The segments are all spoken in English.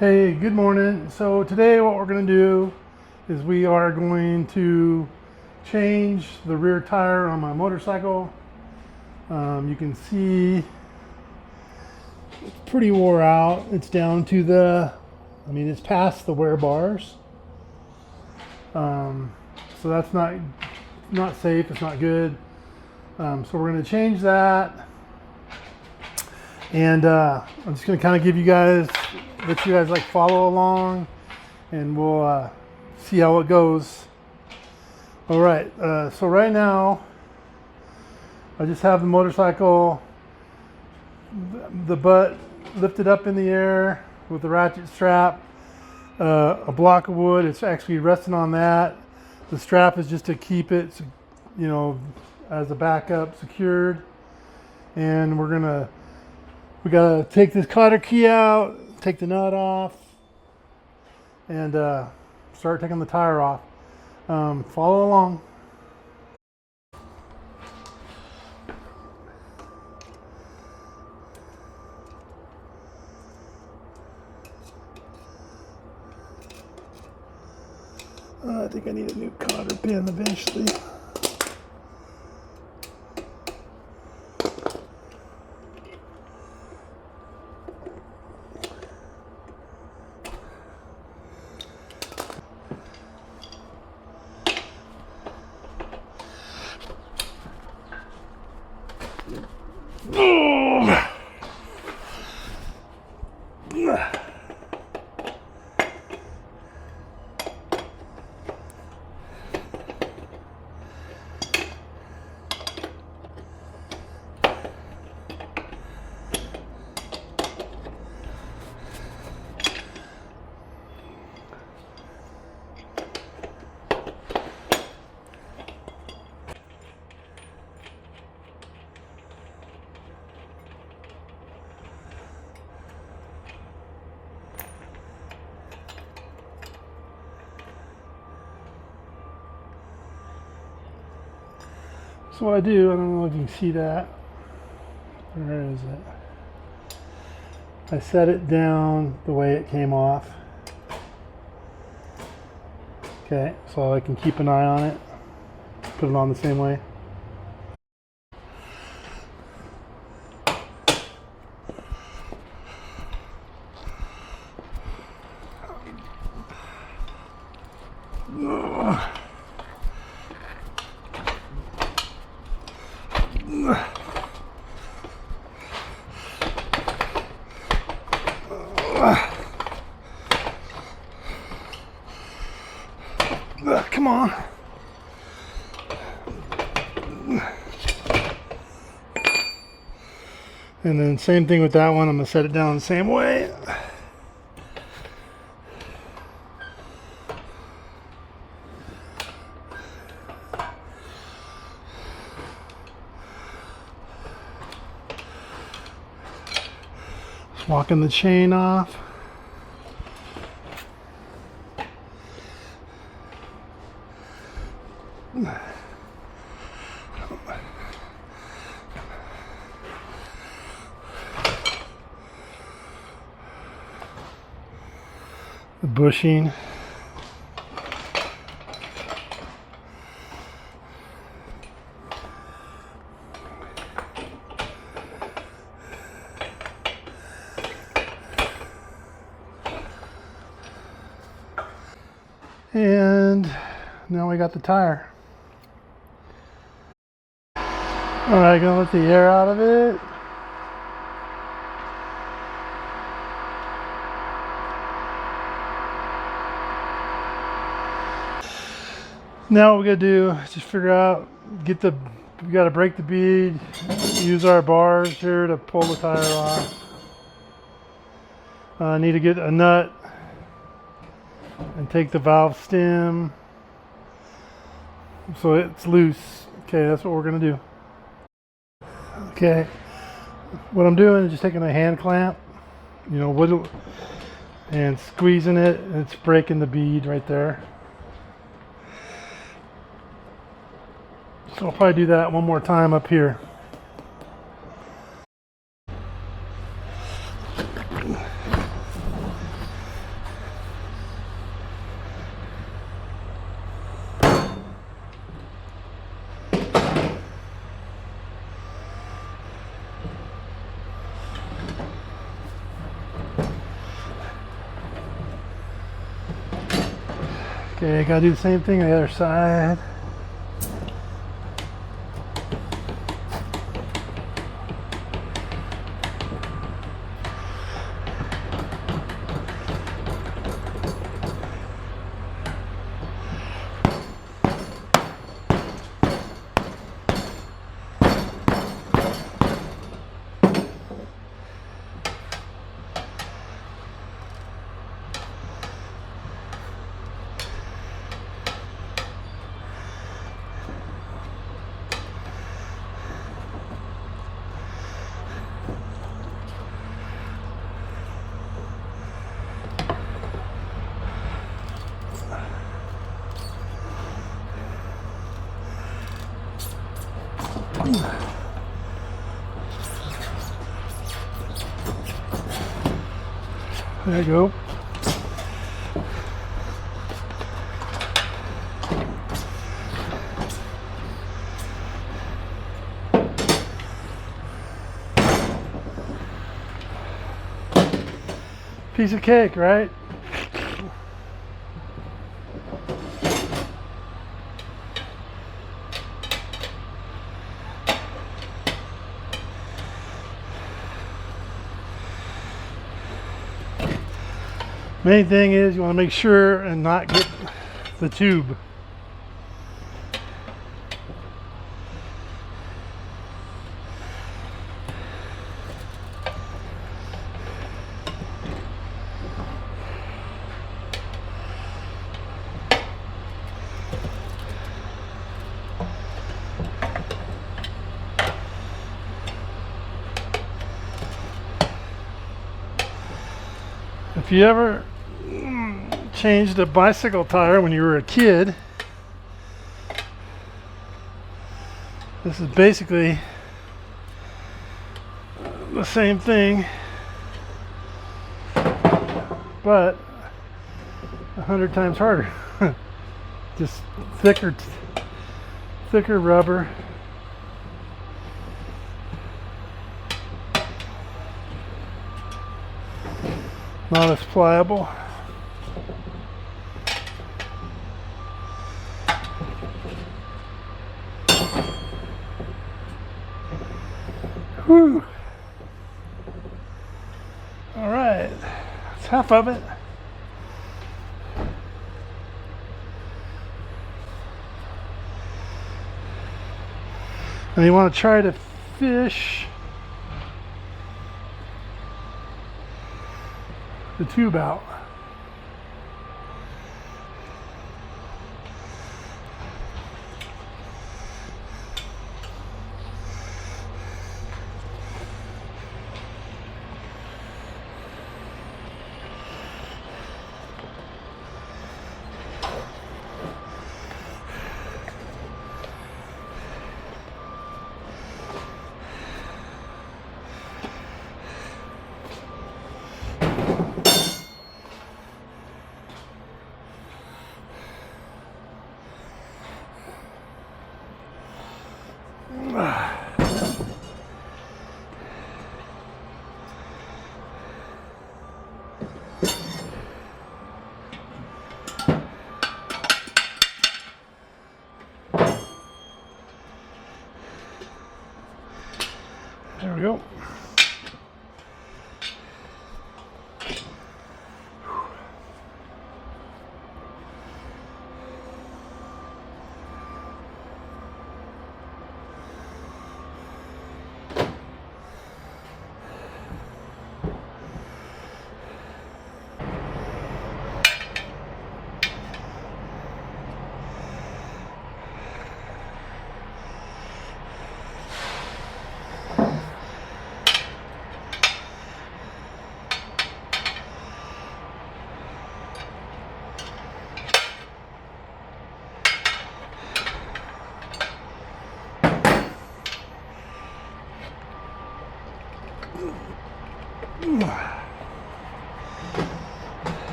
Hey, good morning. So today what we're going to do is we are going to change the rear tire on my motorcycle. You can see it's pretty wore out. It's down to it's past the wear bars. So that's not safe. It's not good. So we're going to change that. And I'm just going to kind of let you guys like follow along, and we'll see how it goes. All right, so right now I just have the motorcycle, the butt lifted up in the air with the ratchet strap, a block of wood. It's actually resting on that. The strap is just to keep it, as a backup, secured. And we gotta take this cotter key out, take the nut off, and start taking the tire off. Follow along. I think I need a new cotter pin eventually. So what I do, I don't know if you can see that. Where is it? I set it down the way it came off. Okay, so I can keep an eye on it. Put it on the same way. Come on. And then same thing with that one. I'm going to set it down the same way. Just walking the chain off. The bushing. And now we got the tire. All right, gonna let the air out of it. Now what we gotta do is just figure out, we gotta break the bead, use our bars here to pull the tire off. I need to get a nut and take the valve stem so it's loose. Okay, that's what we're gonna do. Okay, what I'm doing is just taking a hand clamp, wood, and squeezing it, and it's breaking the bead right there. So I'll probably do that one more time up here. Okay, I gotta do the same thing on the other side. There you go. Piece of cake, right? Main thing is you want to make sure and not get the tube. If you ever changed a bicycle tire when you were a kid, this is basically the same thing, but 100 times harder. Just thicker rubber. Not as pliable. Whew. All right, that's half of it. And you want to try to fish the tube out.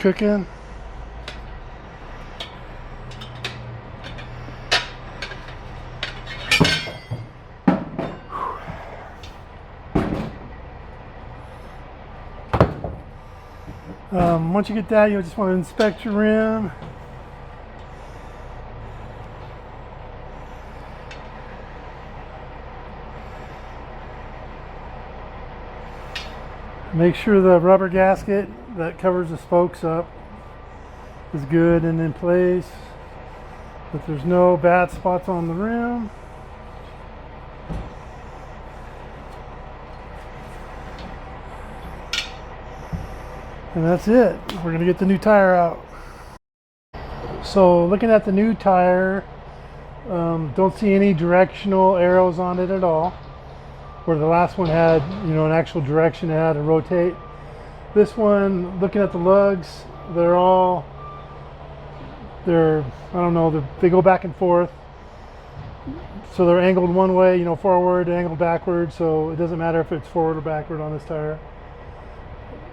cooking. Once you get that, you just want to inspect your rim. Make sure the rubber gasket that covers the spokes up is good and in place, that there's no bad spots on the rim. And that's it. We're gonna get the new tire out. So looking at the new tire, don't see any directional arrows on it at all. Where the last one had, an actual direction it had to rotate. This one, looking at the lugs, I don't know, they go back and forth. So they're angled one way, forward, angled backward. So it doesn't matter if it's forward or backward on this tire.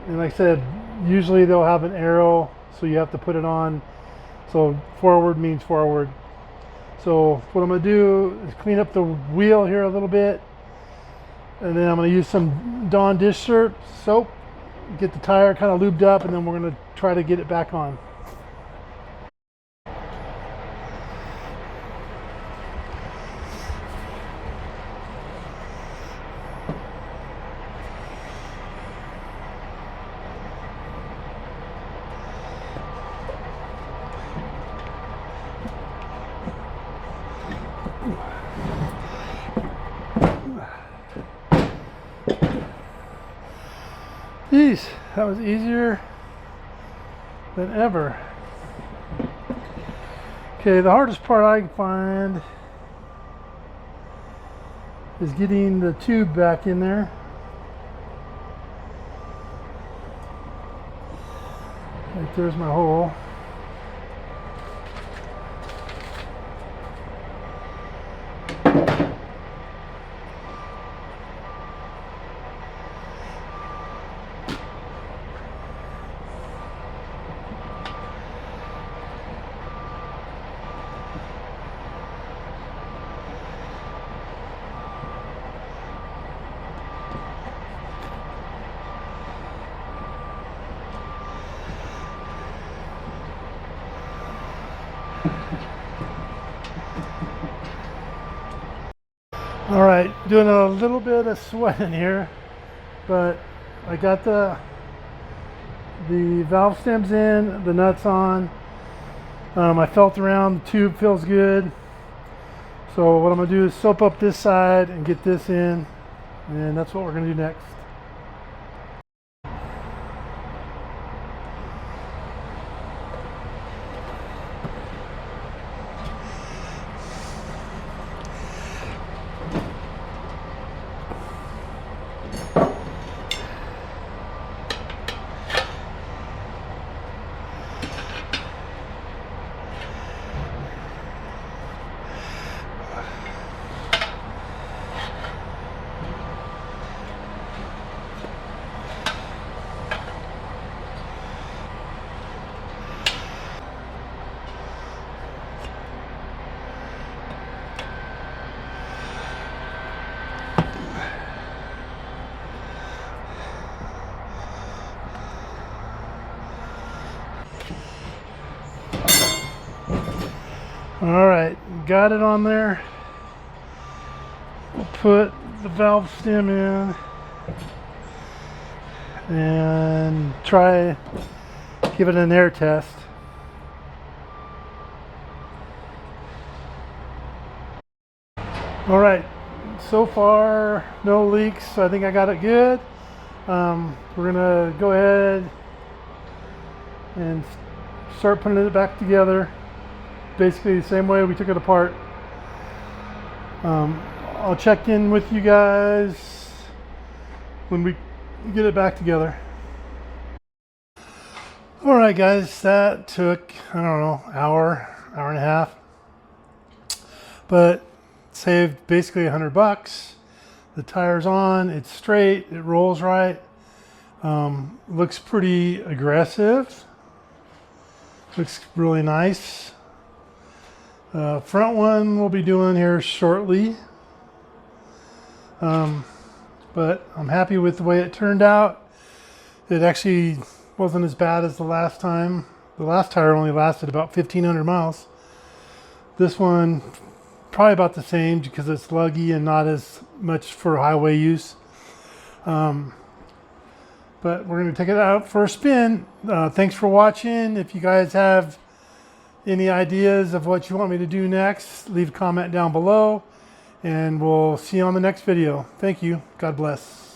And like I said, usually they'll have an arrow, so you have to put it on. So forward means forward. So what I'm gonna do is clean up the wheel here a little bit. And then I'm going to use some Dawn dish soap, get the tire kind of lubed up, and then we're going to try to get it back on. Jeez, that was easier than ever. Okay, the hardest part I find is getting the tube back in there. Right there's my hole. All right, doing a little bit of sweating here, but I got the valve stems in, the nuts on. I felt around, the tube feels good. So what I'm gonna do is soap up this side and get this in, and that's what we're gonna do next. All right, got it on there. We'll put the valve stem in and give it an air test. All right, so far no leaks, so I think I got it good. We're gonna go ahead and start putting it back together. Basically the same way we took it apart. I'll check in with you guys when we get it back together. All right, guys, that took, I don't know, hour and a half, but saved basically $100. The tire's on, it's straight, it rolls right, looks pretty aggressive. Looks really nice. Front one we'll be doing here shortly. But I'm happy with the way it turned out. It actually wasn't as bad as the last time. The last tire only lasted about 1,500 miles. This one, probably about the same because it's luggy and not as much for highway use. But we're going to take it out for a spin. Thanks for watching. If you guys have any ideas of what you want me to do next, leave a comment down below. And we'll see you on the next video. Thank you. God bless.